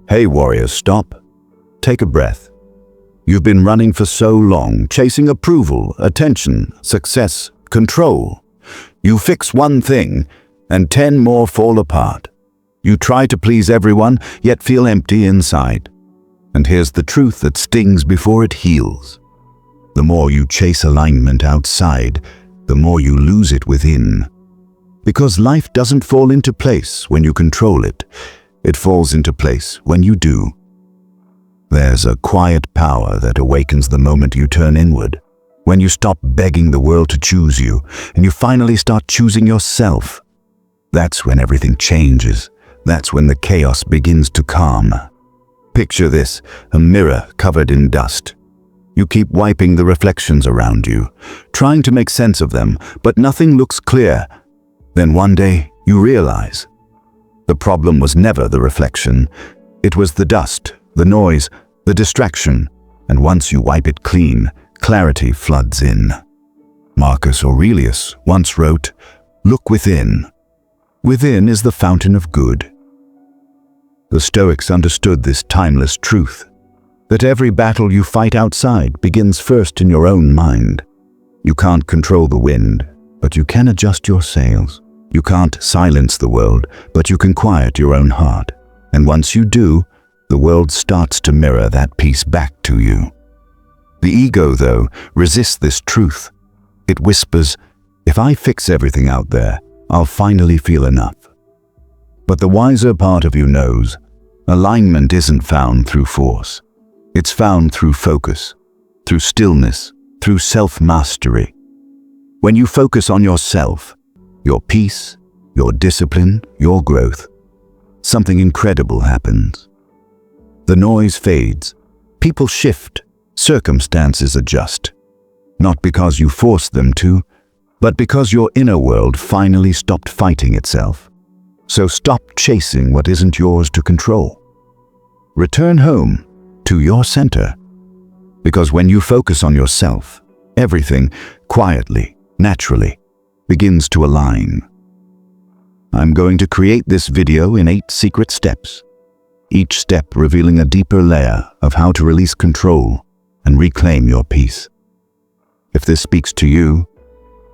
Hey warriors, stop. Take a breath. You've been running for so long, chasing approval, attention, success, control. You fix one thing, and 10 more fall apart. You try to please everyone, yet feel empty inside. And here's the truth that stings before it heals. The more you chase alignment outside, the more you lose it within. Because life doesn't fall into place when you control it. It falls into place when you do. There's a quiet power that awakens the moment you turn inward. When you stop begging the world to choose you, and you finally start choosing yourself. That's when everything changes. That's when the chaos begins to calm. Picture this, a mirror covered in dust. You keep wiping the reflections around you, trying to make sense of them, but nothing looks clear. Then one day, you realize. The problem was never the reflection. It was the dust, the noise, the distraction, and once you wipe it clean, clarity floods in. Marcus Aurelius once wrote, "Look within. Within is the fountain of good." The Stoics understood this timeless truth, that every battle you fight outside begins first in your own mind. You can't control the wind, but you can adjust your sails. You can't silence the world, but you can quiet your own heart. And once you do, the world starts to mirror that peace back to you. The ego, though, resists this truth. It whispers, "If I fix everything out there, I'll finally feel enough." But the wiser part of you knows, alignment isn't found through force. It's found through focus, through stillness, through self-mastery. When you focus on yourself, your peace, your discipline, your growth, something incredible happens. The noise fades, people shift, circumstances adjust. Not because you forced them to, but because your inner world finally stopped fighting itself. So stop chasing what isn't yours to control. Return home to your center. Because when you focus on yourself, everything, quietly, naturally, begins to align. I'm going to create this video in 8 secret steps, each step revealing a deeper layer of how to release control and reclaim your peace. If this speaks to you,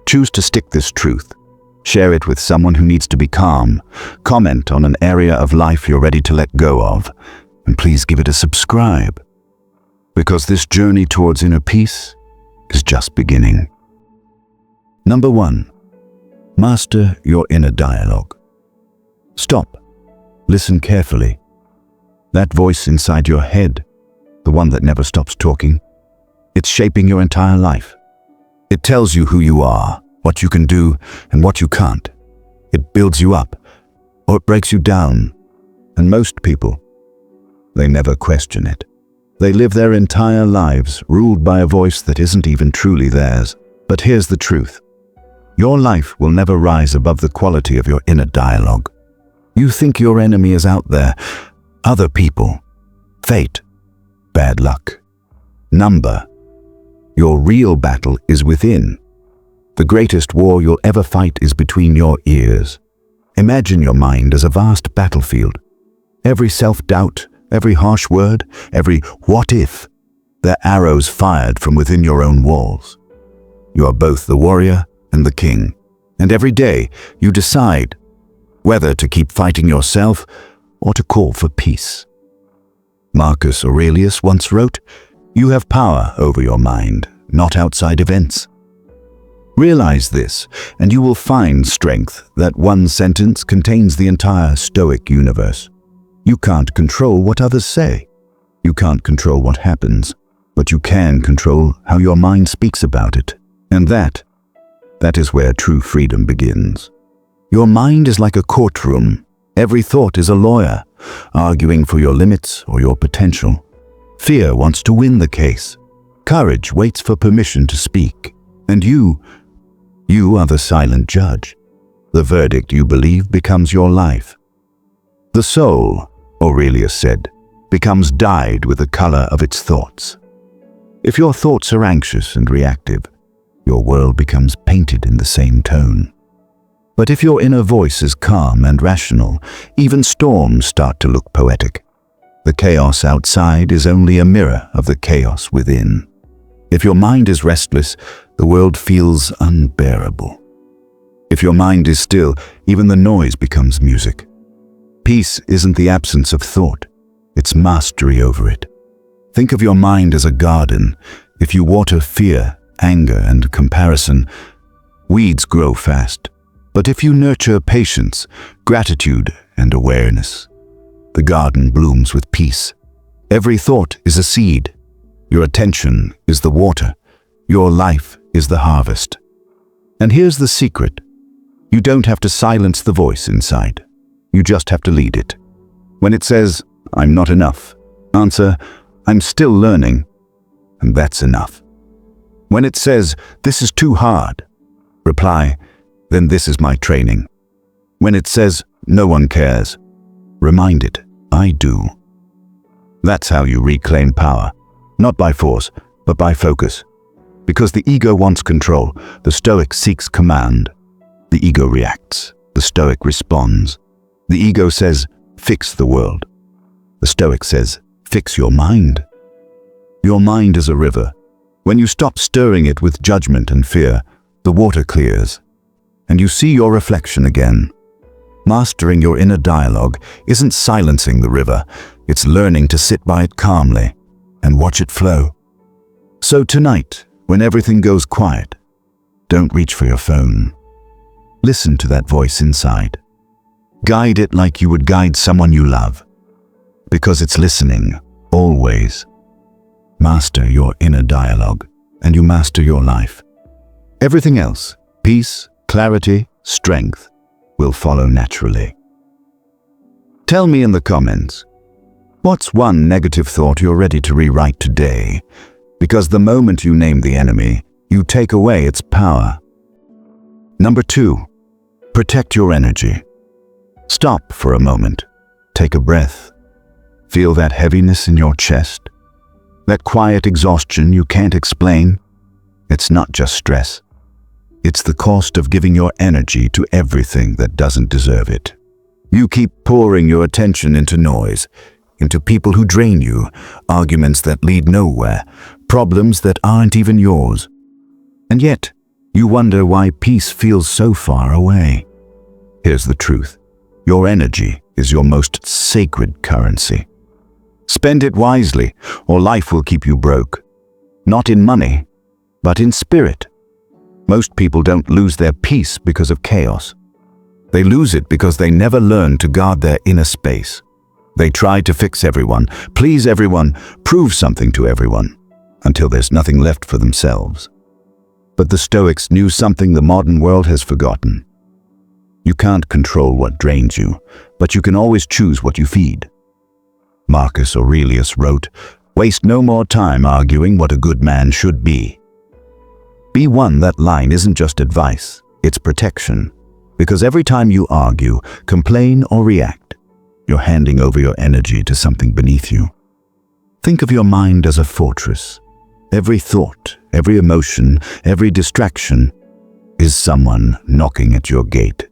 choose to stick this truth. Share it with someone who needs to be calm. Comment on an area of life you're ready to let go of. And please give it a subscribe. Because this journey towards inner peace is just beginning. Number 1. Master your inner dialogue. Stop. Listen carefully. That voice inside your head, the one that never stops talking, it's shaping your entire life. It tells you who you are, what you can do, and what you can't. It builds you up, or it breaks you down. And most people, they never question it. They live their entire lives ruled by a voice that isn't even truly theirs. But here's the truth. Your life will never rise above the quality of your inner dialogue. You think your enemy is out there, other people, fate, bad luck, number. Your real battle is within. The greatest war you'll ever fight is between your ears. Imagine your mind as a vast battlefield. Every self-doubt, every harsh word, every what if, they're arrows fired from within your own walls. You are both the warrior and the king, and every day you decide whether to keep fighting yourself or to call for peace. Marcus Aurelius once wrote, "You have power over your mind, not outside events." Realize this, and you will find strength. That one sentence contains the entire Stoic universe. You can't control what others say. You can't control what happens, but you can control how your mind speaks about it. And that is where true freedom begins. Your mind is like a courtroom. Every thought is a lawyer, arguing for your limits or your potential. Fear wants to win the case. Courage waits for permission to speak. And you are the silent judge. The verdict you believe becomes your life. The soul, Aurelius said, becomes dyed with the color of its thoughts. If your thoughts are anxious and reactive, your world becomes painted in the same tone. But if your inner voice is calm and rational, even storms start to look poetic. The chaos outside is only a mirror of the chaos within. If your mind is restless, the world feels unbearable. If your mind is still, even the noise becomes music. Peace isn't the absence of thought, it's mastery over it. Think of your mind as a garden. If you water fear, anger, and comparison, weeds grow fast. But if you nurture patience, gratitude, and awareness, the garden blooms with peace. Every thought is a seed. Your attention is the water. Your life is the harvest. And here's the secret. You don't have to silence the voice inside. You just have to lead it. When it says, "I'm not enough," answer, "I'm still learning," and that's enough. When it says, "This is too hard," reply, "Then this is my training." When it says, "No one cares," remind it, "I do." That's how you reclaim power, not by force, but by focus. Because the ego wants control, the Stoic seeks command. The ego reacts, the Stoic responds. The ego says, "Fix the world." The Stoic says, "Fix your mind." Your mind is a river. When you stop stirring it with judgment and fear, the water clears, and you see your reflection again. Mastering your inner dialogue isn't silencing the river, it's learning to sit by it calmly and watch it flow. So tonight, when everything goes quiet, don't reach for your phone. Listen to that voice inside. Guide it like you would guide someone you love, because it's listening, always. Master your inner dialogue, and you master your life. Everything else, peace, clarity, strength, will follow naturally. Tell me in the comments, what's one negative thought you're ready to rewrite today? Because the moment you name the enemy, you take away its power. Number 2, protect your energy. Stop for a moment. Take a breath. Feel that heaviness in your chest. That quiet exhaustion you can't explain. It's not just stress. It's the cost of giving your energy to everything that doesn't deserve it. You keep pouring your attention into noise, into people who drain you, arguments that lead nowhere, problems that aren't even yours. And yet, you wonder why peace feels so far away. Here's the truth. Your energy is your most sacred currency. Spend it wisely, or life will keep you broke. Not in money, but in spirit. Most people don't lose their peace because of chaos. They lose it because they never learn to guard their inner space. They try to fix everyone, please everyone, prove something to everyone, until there's nothing left for themselves. But the Stoics knew something the modern world has forgotten. You can't control what drains you, but you can always choose what you feed. Marcus Aurelius wrote, "Waste no more time arguing what a good man should be." Be one, that line isn't just advice, it's protection. Because every time you argue, complain, or react, you're handing over your energy to something beneath you. Think of your mind as a fortress. Every thought, every emotion, every distraction is someone knocking at your gate.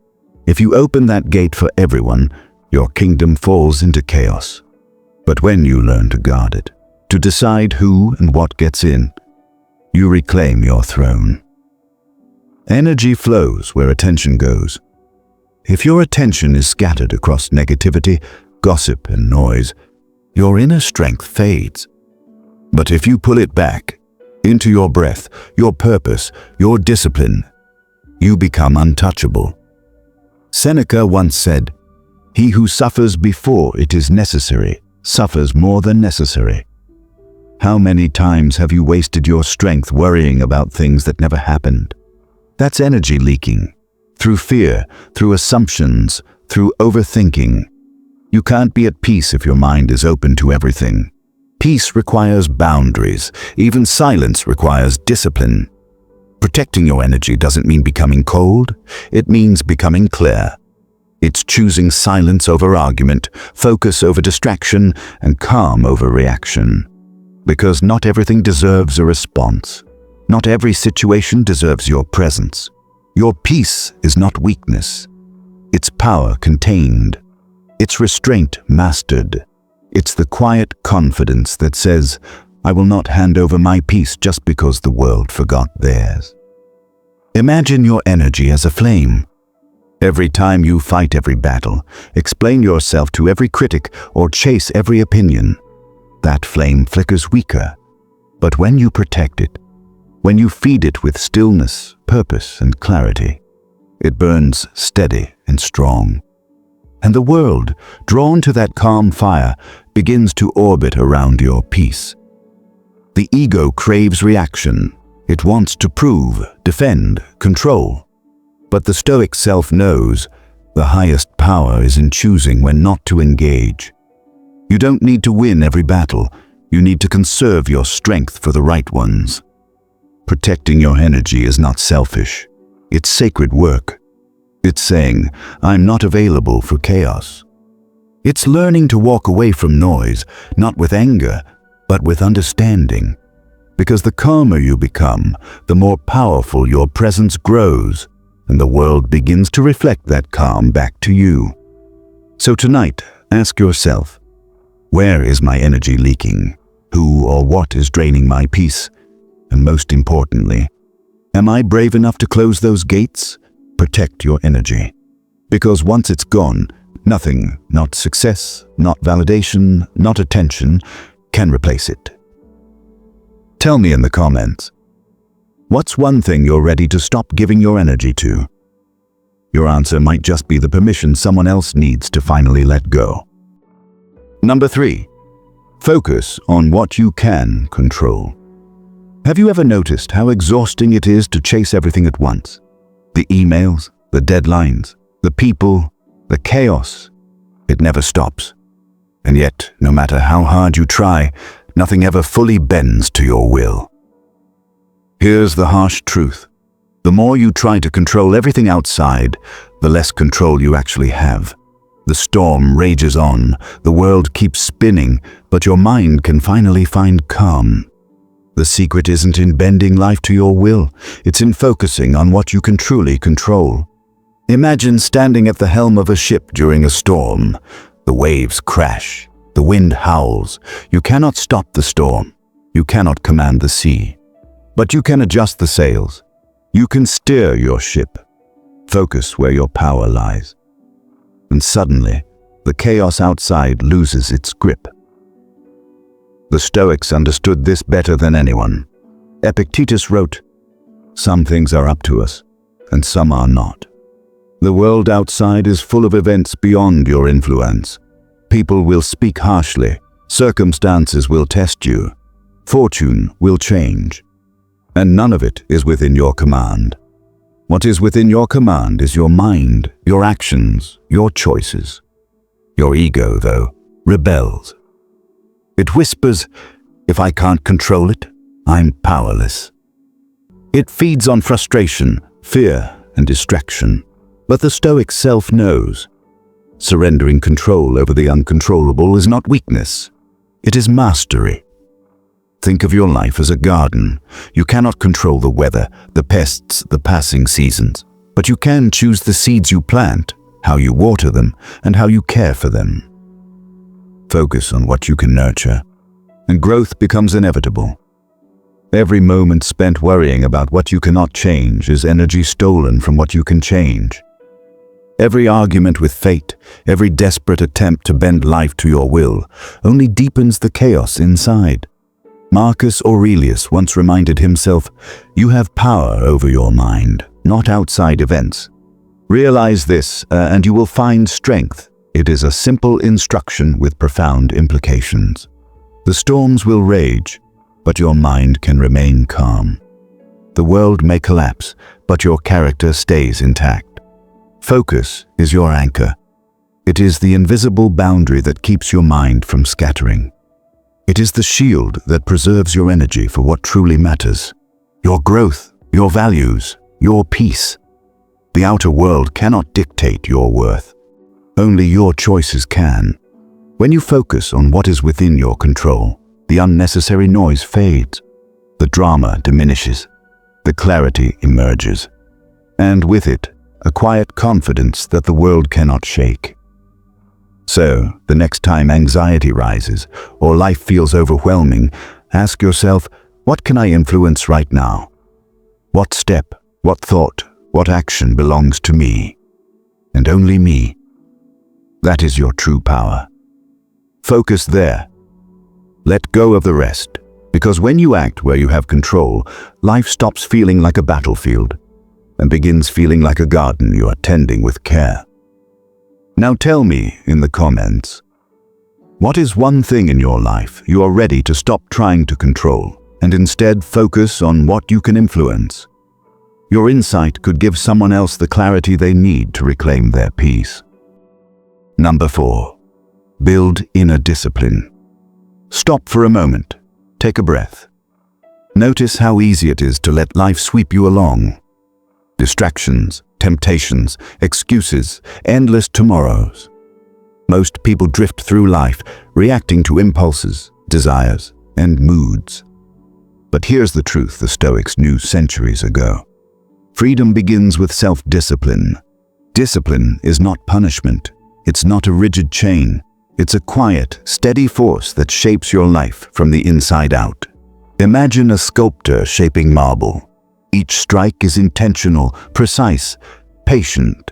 If you open that gate for everyone, your kingdom falls into chaos. But when you learn to guard it, to decide who and what gets in, you reclaim your throne. Energy flows where attention goes. If your attention is scattered across negativity, gossip, and noise, your inner strength fades. But if you pull it back into your breath, your purpose, your discipline, you become untouchable. Seneca once said, "He who suffers before it is necessary suffers more than necessary." How many times have you wasted your strength worrying about things that never happened? That's energy leaking. Through fear, through assumptions, through overthinking. You can't be at peace if your mind is open to everything. Peace requires boundaries. Even silence requires discipline. Protecting your energy doesn't mean becoming cold. It means becoming clear. It's choosing silence over argument, focus over distraction, and calm over reaction. Because not everything deserves a response. Not every situation deserves your presence. Your peace is not weakness. It's power contained. It's restraint mastered. It's the quiet confidence that says, I will not hand over my peace just because the world forgot theirs. Imagine your energy as a flame. Every time you fight every battle, explain yourself to every critic, or chase every opinion, that flame flickers weaker. But when you protect it, when you feed it with stillness, purpose, and clarity, it burns steady and strong. And the world, drawn to that calm fire, begins to orbit around your peace. The ego craves reaction. It wants to prove, defend, control. But the Stoic self knows the highest power is in choosing when not to engage. You don't need to win every battle. You need to conserve your strength for the right ones. Protecting your energy is not selfish. It's sacred work. It's saying, I'm not available for chaos. It's learning to walk away from noise, not with anger, but with understanding. Because the calmer you become, the more powerful your presence grows, and the world begins to reflect that calm back to you. So tonight, ask yourself, where is my energy leaking? Who or what is draining my peace? And most importantly, am I brave enough to close those gates? Protect your energy. Because once it's gone, nothing, not success, not validation, not attention, can replace it. Tell me in the comments, what's one thing you're ready to stop giving your energy to? Your answer might just be the permission someone else needs to finally let go. Number 3. Focus on what you can control. Have you ever noticed how exhausting it is to chase everything at once? The emails, the deadlines, the people, the chaos. It never stops. And yet, no matter how hard you try, nothing ever fully bends to your will. Here's the harsh truth. The more you try to control everything outside, the less control you actually have. The storm rages on, the world keeps spinning, but your mind can finally find calm. The secret isn't in bending life to your will, it's in focusing on what you can truly control. Imagine standing at the helm of a ship during a storm. The waves crash, the wind howls. You cannot stop the storm. You cannot command the sea. But you can adjust the sails. You can steer your ship. Focus where your power lies. And suddenly, the chaos outside loses its grip. The Stoics understood this better than anyone. Epictetus wrote, "Some things are up to us, and some are not. The world outside is full of events beyond your influence. People will speak harshly, circumstances will test you, fortune will change, and none of it is within your command. What is within your command is your mind, your actions, your choices. Your ego, though, rebels. It whispers, if I can't control it, I'm powerless. It feeds on frustration, fear, and distraction. But the Stoic self knows. Surrendering control over the uncontrollable is not weakness. It is mastery. Think of your life as a garden. You cannot control the weather, the pests, the passing seasons. But you can choose the seeds you plant, how you water them, and how you care for them. Focus on what you can nurture, and growth becomes inevitable. Every moment spent worrying about what you cannot change is energy stolen from what you can change. Every argument with fate, every desperate attempt to bend life to your will, only deepens the chaos inside. Marcus Aurelius once reminded himself, you have power over your mind, not outside events. Realize this, and you will find strength. It is a simple instruction with profound implications. The storms will rage, but your mind can remain calm. The world may collapse, but your character stays intact. Focus is your anchor. It is the invisible boundary that keeps your mind from scattering. It is the shield that preserves your energy for what truly matters. Your growth, your values, your peace. The outer world cannot dictate your worth. Only your choices can. When you focus on what is within your control, the unnecessary noise fades. The drama diminishes. The clarity emerges. And with it, a quiet confidence that the world cannot shake. So, the next time anxiety rises or life feels overwhelming, ask yourself, what can I influence right now? What step, what thought, what action belongs to me? And only me. That is your true power. Focus there. Let go of the rest, because when you act where you have control, life stops feeling like a battlefield and begins feeling like a garden you are tending with care. Now tell me in the comments, what is one thing in your life you are ready to stop trying to control and instead focus on what you can influence? Your insight could give someone else the clarity they need to reclaim their peace. Number 4. Build inner discipline. Stop for a moment. Take a breath. Notice how easy it is to let life sweep you along. Distractions, temptations, excuses, endless tomorrows. Most people drift through life, reacting to impulses, desires, and moods. But here's the truth the Stoics knew centuries ago. Freedom begins with self-discipline. Discipline is not punishment. It's not a rigid chain. It's a quiet, steady force that shapes your life from the inside out. Imagine a sculptor shaping marble. Each strike is intentional, precise, patient.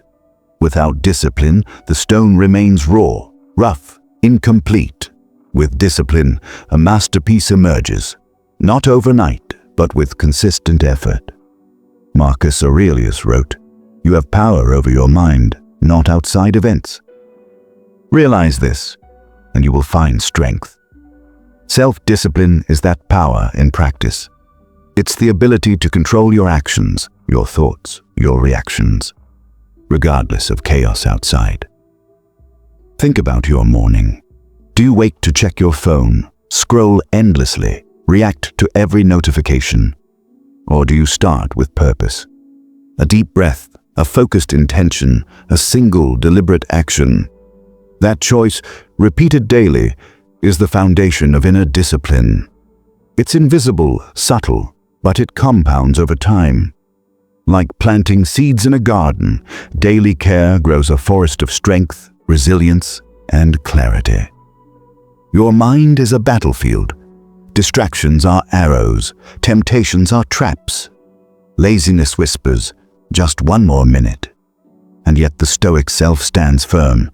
Without discipline, the stone remains raw, rough, incomplete. With discipline, a masterpiece emerges, not overnight, but with consistent effort. Marcus Aurelius wrote, "You have power over your mind, not outside events." Realize this, and you will find strength. Self-discipline is that power in practice. It's the ability to control your actions, your thoughts, your reactions, regardless of chaos outside. Think about your morning. Do you wake to check your phone, scroll endlessly, react to every notification? Or do you start with purpose? A deep breath, a focused intention, a single deliberate action. That choice, repeated daily, is the foundation of inner discipline. It's invisible, subtle, but it compounds over time. Like planting seeds in a garden, daily care grows a forest of strength, resilience, and clarity. Your mind is a battlefield. Distractions are arrows, temptations are traps. Laziness whispers, "Just one more minute." And yet the Stoic self stands firm.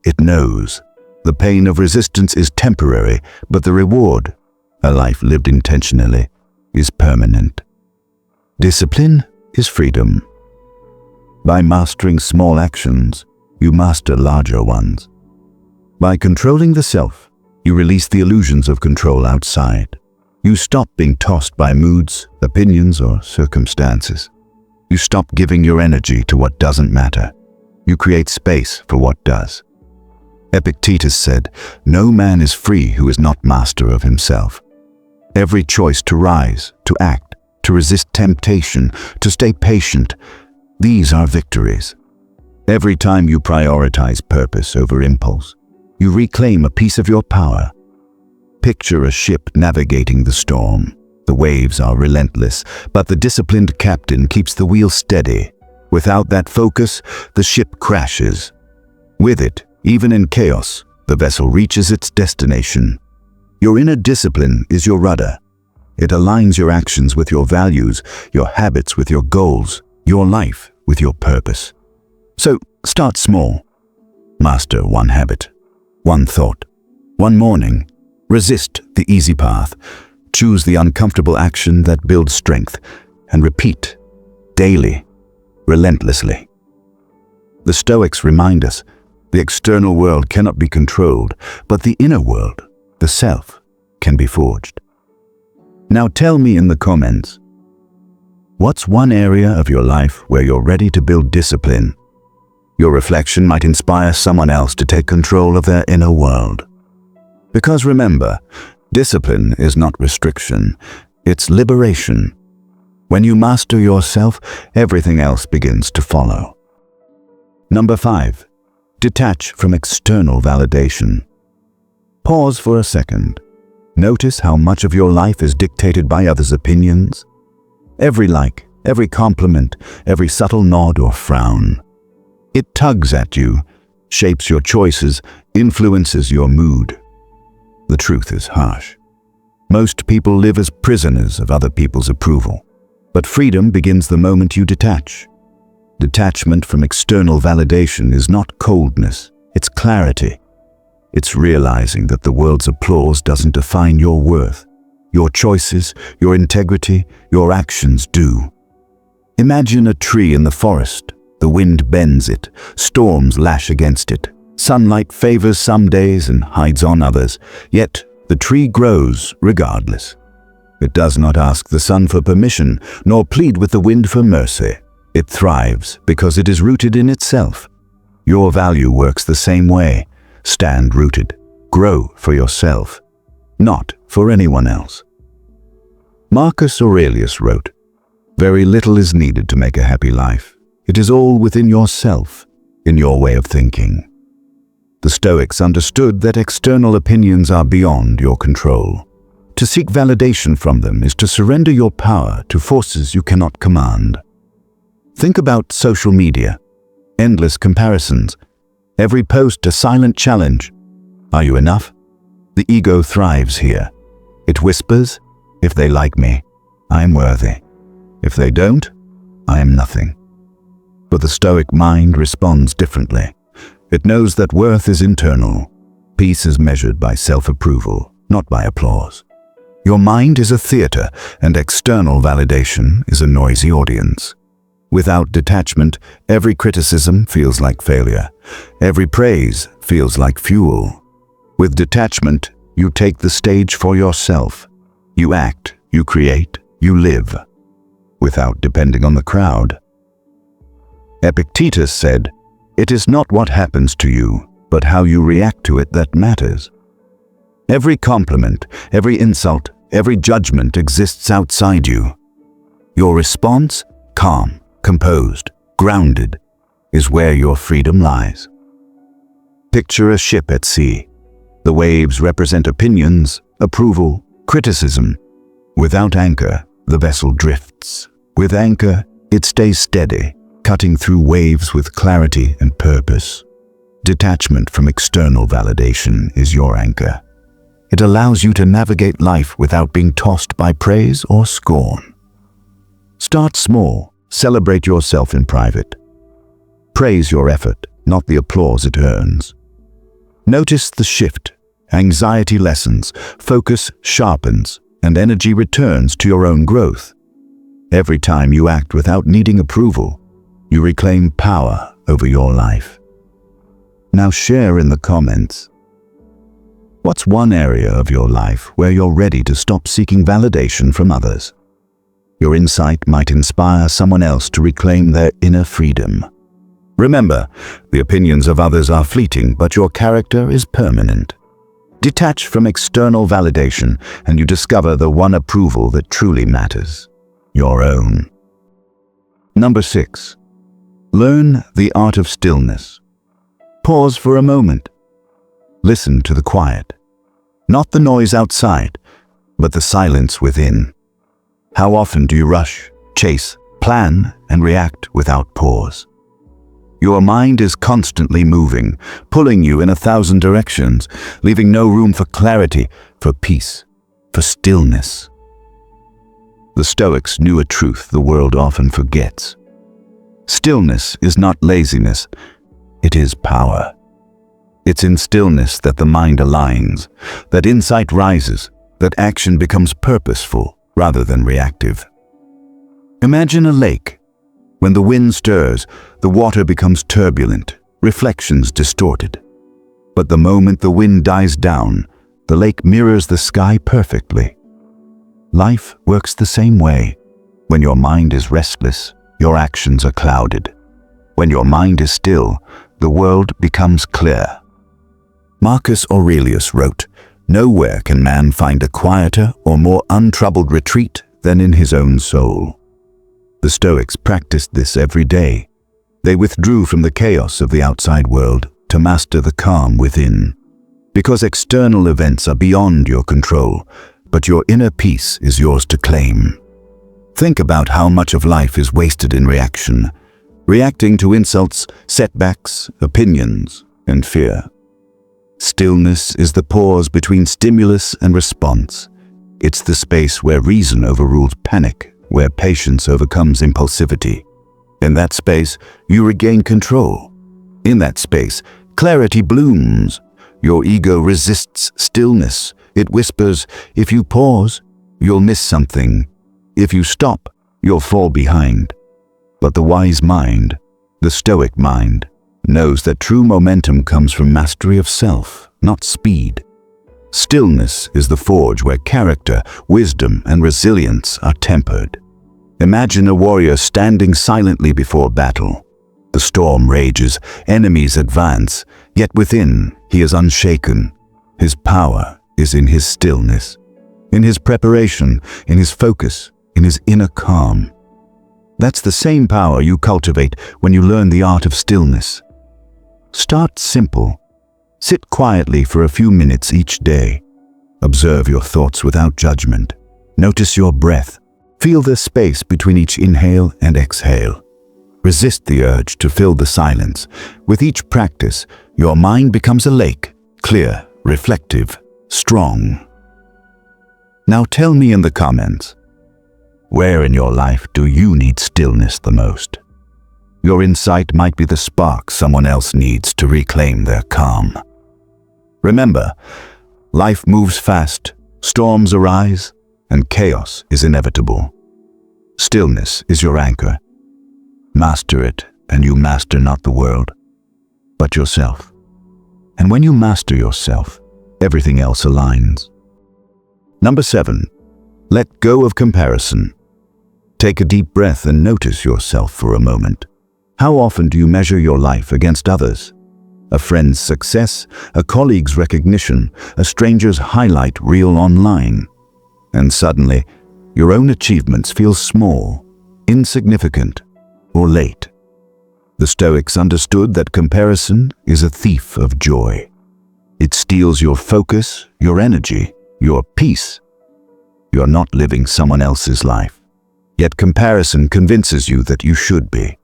It knows the pain of resistance is temporary, but the reward, a life lived intentionally, is permanent. Discipline is freedom. By mastering small actions, you master larger ones. By controlling the self, you release the illusions of control outside. You stop being tossed by moods, opinions, or circumstances. You stop giving your energy to what doesn't matter. You create space for what does. Epictetus said, "No man is free who is not master of himself." Every choice to rise, to act, to resist temptation, to stay patient, these are victories. Every time you prioritize purpose over impulse, you reclaim a piece of your power. Picture a ship navigating the storm. The waves are relentless, but the disciplined captain keeps the wheel steady. Without that focus, the ship crashes. With it, even in chaos, the vessel reaches its destination. Your inner discipline is your rudder. It aligns your actions with your values, your habits with your goals, your life with your purpose. So, start small. Master one habit, one thought, one morning. Resist the easy path. Choose the uncomfortable action that builds strength, and repeat daily, relentlessly. The Stoics remind us the external world cannot be controlled, but the inner world, the self, can be forged. Now tell me in the comments, what's one area of your life where you're ready to build discipline? Your reflection might inspire someone else to take control of their inner world. Because remember, discipline is not restriction, it's liberation. When you master yourself, everything else begins to follow. Number 5. Detach from external validation. Pause for a second. Notice how much of your life is dictated by others' opinions. Every like, every compliment, every subtle nod or frown. It tugs at you, shapes your choices, influences your mood. The truth is harsh. Most people live as prisoners of other people's approval. But freedom begins the moment you detach. Detachment from external validation is not coldness, it's clarity. It's realizing that the world's applause doesn't define your worth. Your choices, your integrity, your actions do. Imagine a tree in the forest. The wind bends it, storms lash against it. Sunlight favors some days and hides on others, yet the tree grows regardless. It does not ask the sun for permission, nor plead with the wind for mercy. It thrives because it is rooted in itself. Your value works the same way. Stand rooted. Grow for yourself, not for anyone else. Marcus Aurelius wrote, "Very little is needed to make a happy life. It is all within yourself, in your way of thinking." The Stoics understood that external opinions are beyond your control. To seek validation from them is to surrender your power to forces you cannot command. Think about social media. Endless comparisons. Every post a silent challenge. Are you enough? The ego thrives here. It whispers, "If they like me, I am worthy. If they don't, I am nothing." But the Stoic mind responds differently. It knows that worth is internal. Peace is measured by self-approval, not by applause. Your mind is a theater, and external validation is a noisy audience. Without detachment, every criticism feels like failure. Every praise feels like fuel. With detachment, you take the stage for yourself. You act, you create, you live, without depending on the crowd. Epictetus said, "It is not what happens to you, but how you react to it that matters." Every compliment, every insult, every judgment exists outside you. Your response, calm, composed, grounded, is where your freedom lies. Picture a ship at sea. The waves represent opinions, approval, criticism. Without anchor, the vessel drifts. With anchor, it stays steady, cutting through waves with clarity and purpose. Detachment from external validation is your anchor. It allows you to navigate life without being tossed by praise or scorn. Start small. Celebrate yourself in private. Praise your effort, not the applause it earns. Notice the shift. Anxiety lessens, focus sharpens, and energy returns to your own growth. Every time you act without needing approval, you reclaim power over your life. Now share in the comments. What's one area of your life where you're ready to stop seeking validation from others? Your insight might inspire someone else to reclaim their inner freedom. Remember, the opinions of others are fleeting, but your character is permanent. Detach from external validation, and you discover the one approval that truly matters, your own. Number 6. Learn the art of stillness. Pause for a moment. Listen to the quiet. Not the noise outside, but the silence within. How often do you rush, chase, plan, and react without pause? Your mind is constantly moving, pulling you in 1,000 directions, leaving no room for clarity, for peace, for stillness. The Stoics knew a truth the world often forgets. Stillness is not laziness, it is power. It's in stillness that the mind aligns, that insight rises, that action becomes purposeful rather than reactive. Imagine a lake. When the wind stirs, the water becomes turbulent, reflections distorted. But the moment the wind dies down, the lake mirrors the sky perfectly. Life works the same way. When your mind is restless, your actions are clouded. When your mind is still, the world becomes clear. Marcus Aurelius wrote, "Nowhere can man find a quieter or more untroubled retreat than in his own soul." The Stoics practiced this every day. They withdrew from the chaos of the outside world to master the calm within. Because external events are beyond your control, but your inner peace is yours to claim. Think about how much of life is wasted in reaction, reacting to insults, setbacks, opinions, and fear. Stillness is the pause between stimulus and response. It's the space where reason overrules panic, where patience overcomes impulsivity. In that space, you regain control. In that space, clarity blooms. Your ego resists stillness. It whispers, if you pause, you'll miss something. If you stop, you'll fall behind. But the wise mind, the Stoic mind, knows that true momentum comes from mastery of self, not speed. Stillness is the forge where character, wisdom, and resilience are tempered. Imagine a warrior standing silently before battle. The storm rages, enemies advance, yet within he is unshaken. His power is in his stillness, in his preparation, in his focus, in his inner calm. That's the same power you cultivate when you learn the art of stillness. Start simple. Sit quietly for a few minutes each day. Observe your thoughts without judgment. Notice your breath. Feel the space between each inhale and exhale. Resist the urge to fill the silence. With each practice, your mind becomes a lake, clear, reflective, strong. Now tell me in the comments, where in your life do you need stillness the most? Your insight might be the spark someone else needs to reclaim their calm. Remember, life moves fast, storms arise, and chaos is inevitable. Stillness is your anchor. Master it, and you master not the world, but yourself. And when you master yourself, everything else aligns. Number 7, let go of comparison. Take a deep breath and notice yourself for a moment. How often do you measure your life against others? A friend's success, a colleague's recognition, a stranger's highlight reel online. And suddenly, your own achievements feel small, insignificant, or late. The Stoics understood that comparison is a thief of joy. It steals your focus, your energy, your peace. You're not living someone else's life. Yet comparison convinces you that you should be.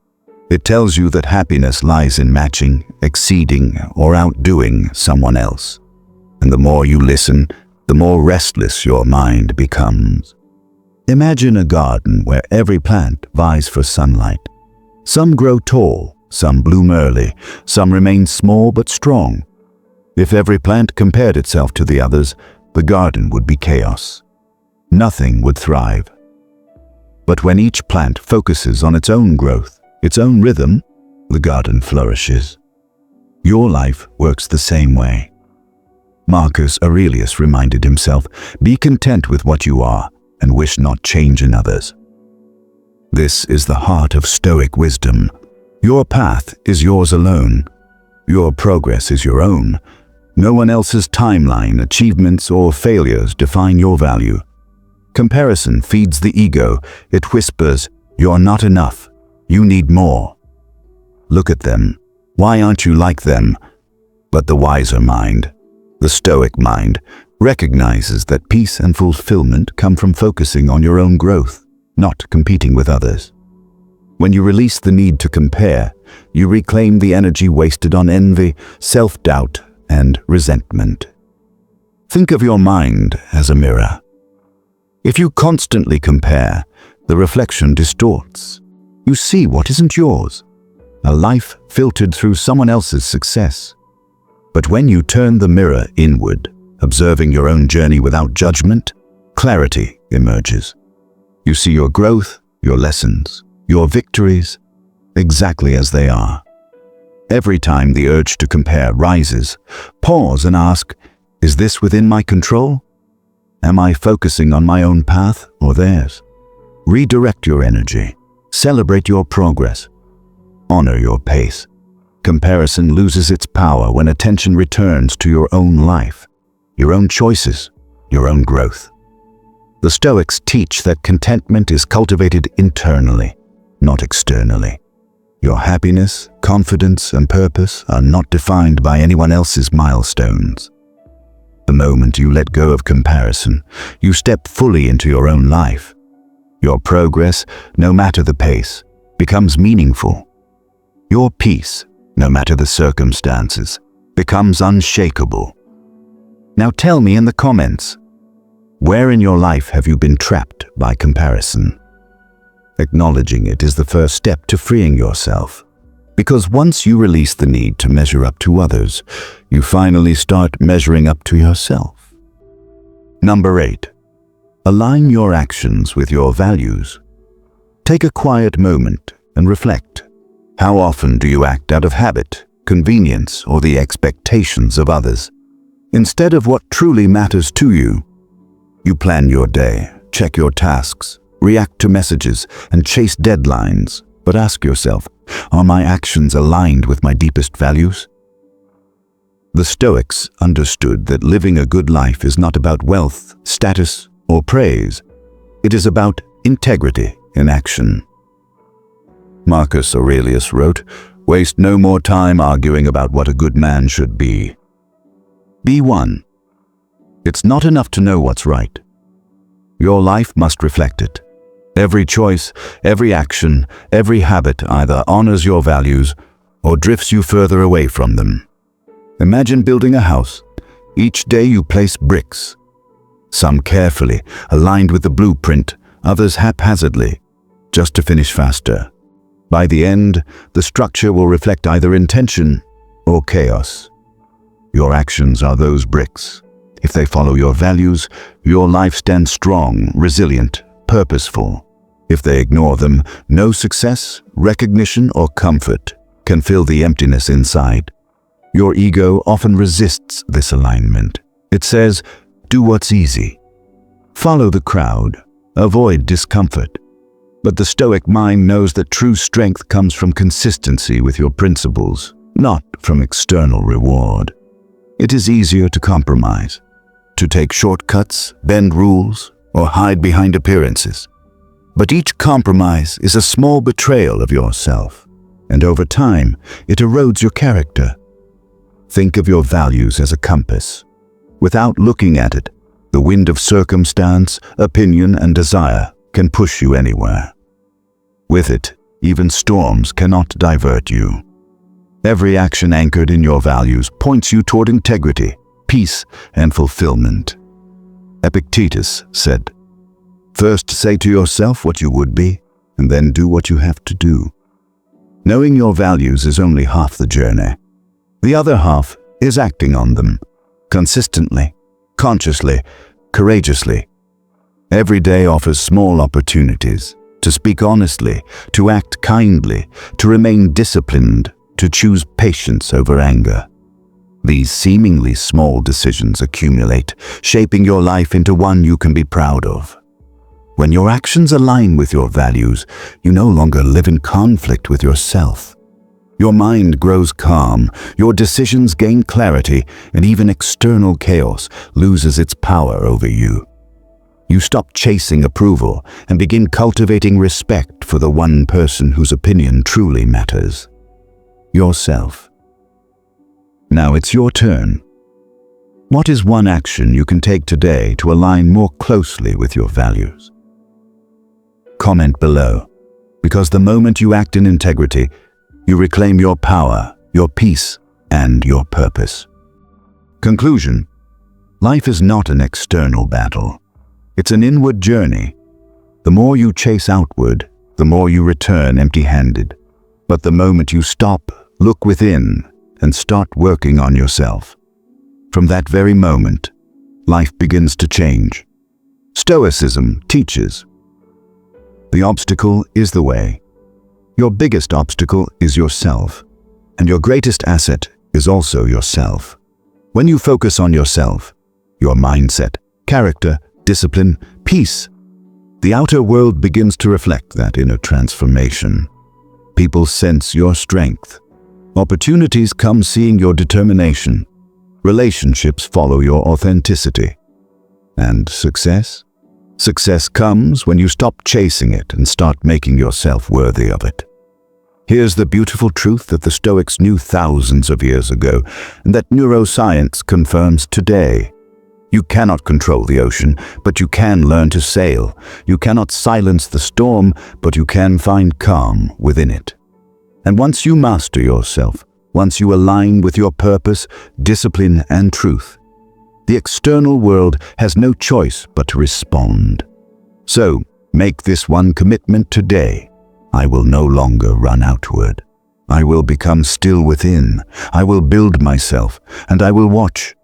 It tells you that happiness lies in matching, exceeding, or outdoing someone else. And the more you listen, the more restless your mind becomes. Imagine a garden where every plant vies for sunlight. Some grow tall, some bloom early, some remain small but strong. If every plant compared itself to the others, the garden would be chaos. Nothing would thrive. But when each plant focuses on its own growth, its own rhythm, the garden flourishes. Your life works the same way. Marcus Aurelius reminded himself, be content with what you are and wish not change in others. This is the heart of Stoic wisdom. Your path is yours alone. Your progress is your own. No one else's timeline, achievements, or failures define your value. Comparison feeds the ego. It whispers, you're not enough. You need more. Look at them. Why aren't you like them? But the wiser mind, the Stoic mind, recognizes that peace and fulfillment come from focusing on your own growth, not competing with others. When you release the need to compare, you reclaim the energy wasted on envy, self-doubt, and resentment. Think of your mind as a mirror. If you constantly compare, the reflection distorts. You see what isn't yours, a life filtered through someone else's success. But when you turn the mirror inward, observing your own journey without judgment, clarity emerges. You see your growth, your lessons, your victories, exactly as they are. Every time the urge to compare rises, pause and ask, is this within my control? Am I focusing on my own path or theirs? Redirect your energy. Celebrate your progress. Honor your pace. Comparison loses its power when attention returns to your own life, your own choices, your own growth. The Stoics teach that contentment is cultivated internally, not externally. Your happiness, confidence, and purpose are not defined by anyone else's milestones. The moment you let go of comparison, you step fully into your own life. Your progress, no matter the pace, becomes meaningful. Your peace, no matter the circumstances, becomes unshakable. Now tell me in the comments, where in your life have you been trapped by comparison? Acknowledging it is the first step to freeing yourself. Because once you release the need to measure up to others, you finally start measuring up to yourself. Number 8. Align your actions with your values. Take a quiet moment and reflect. How often do you act out of habit, convenience, or the expectations of others, instead of what truly matters to you? You plan your day, check your tasks, react to messages, and chase deadlines, but ask yourself, are my actions aligned with my deepest values? The Stoics understood that living a good life is not about wealth, status, or praise. It is about integrity in action. Marcus Aurelius wrote, "Waste no more time arguing about what a good man should be. Be one. It's not enough to know what's right. Your life must reflect it. Every choice, every action, every habit either honors your values or drifts you further away from them. Imagine building a house. Each day you place bricks, some carefully, aligned with the blueprint, others haphazardly, just to finish faster. By the end, the structure will reflect either intention or chaos. Your actions are those bricks. If they follow your values, your life stands strong, resilient, purposeful. If they ignore them, no success, recognition, or comfort can fill the emptiness inside. Your ego often resists this alignment. It says, do what's easy. Follow the crowd. Avoid discomfort. But the Stoic mind knows that true strength comes from consistency with your principles, not from external reward. It is easier to compromise, to take shortcuts, bend rules, or hide behind appearances. But each compromise is a small betrayal of yourself, and over time, it erodes your character. Think of your values as a compass. Without looking at it, the wind of circumstance, opinion, and desire can push you anywhere. With it, even storms cannot divert you. Every action anchored in your values points you toward integrity, peace, and fulfillment. Epictetus said, "First say to yourself what you would be, and then do what you have to do." Knowing your values is only half the journey. The other half is acting on them, consistently, consciously, courageously. Every day offers small opportunities to speak honestly, to act kindly, to remain disciplined, to choose patience over anger. These seemingly small decisions accumulate, shaping your life into one you can be proud of. When your actions align with your values, you no longer live in conflict with yourself. Your mind grows calm, your decisions gain clarity, and even external chaos loses its power over you. You stop chasing approval and begin cultivating respect for the one person whose opinion truly matters: yourself. Now it's your turn. What is one action you can take today to align more closely with your values? Comment below, because the moment you act in integrity, you reclaim your power, your peace, and your purpose. Conclusion: life is not an external battle. It's an inward journey. The more you chase outward, the more you return empty-handed. But the moment you stop, look within, and start working on yourself, from that very moment, life begins to change. Stoicism teaches, the obstacle is the way. Your biggest obstacle is yourself, and your greatest asset is also yourself. When you focus on yourself, your mindset, character, discipline, peace, the outer world begins to reflect that inner transformation. People sense your strength. Opportunities come seeing your determination. Relationships follow your authenticity. And success? Success comes when you stop chasing it and start making yourself worthy of it. Here's the beautiful truth that the Stoics knew thousands of years ago, and that neuroscience confirms today. You cannot control the ocean, but you can learn to sail. You cannot silence the storm, but you can find calm within it. And once you master yourself, once you align with your purpose, discipline, and truth. The external world has no choice but to respond. So, make this one commitment today. I will no longer run outward. I will become still within. I will build myself, and I will watch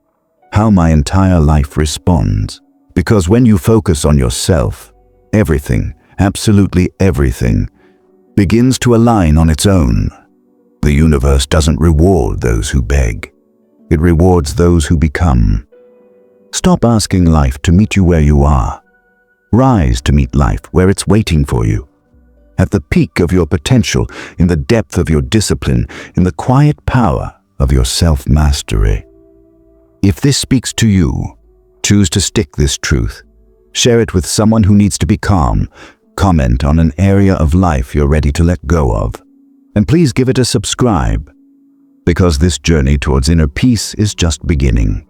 how my entire life responds. Because when you focus on yourself, everything, absolutely everything, begins to align on its own. The universe doesn't reward those who beg. It rewards those who become. Stop asking life to meet you where you are. Rise to meet life where it's waiting for you. At the peak of your potential, in the depth of your discipline, in the quiet power of your self-mastery. If this speaks to you, choose to stick this truth. Share it with someone who needs to be calm. Comment on an area of life you're ready to let go of. And please give it a subscribe, because this journey towards inner peace is just beginning.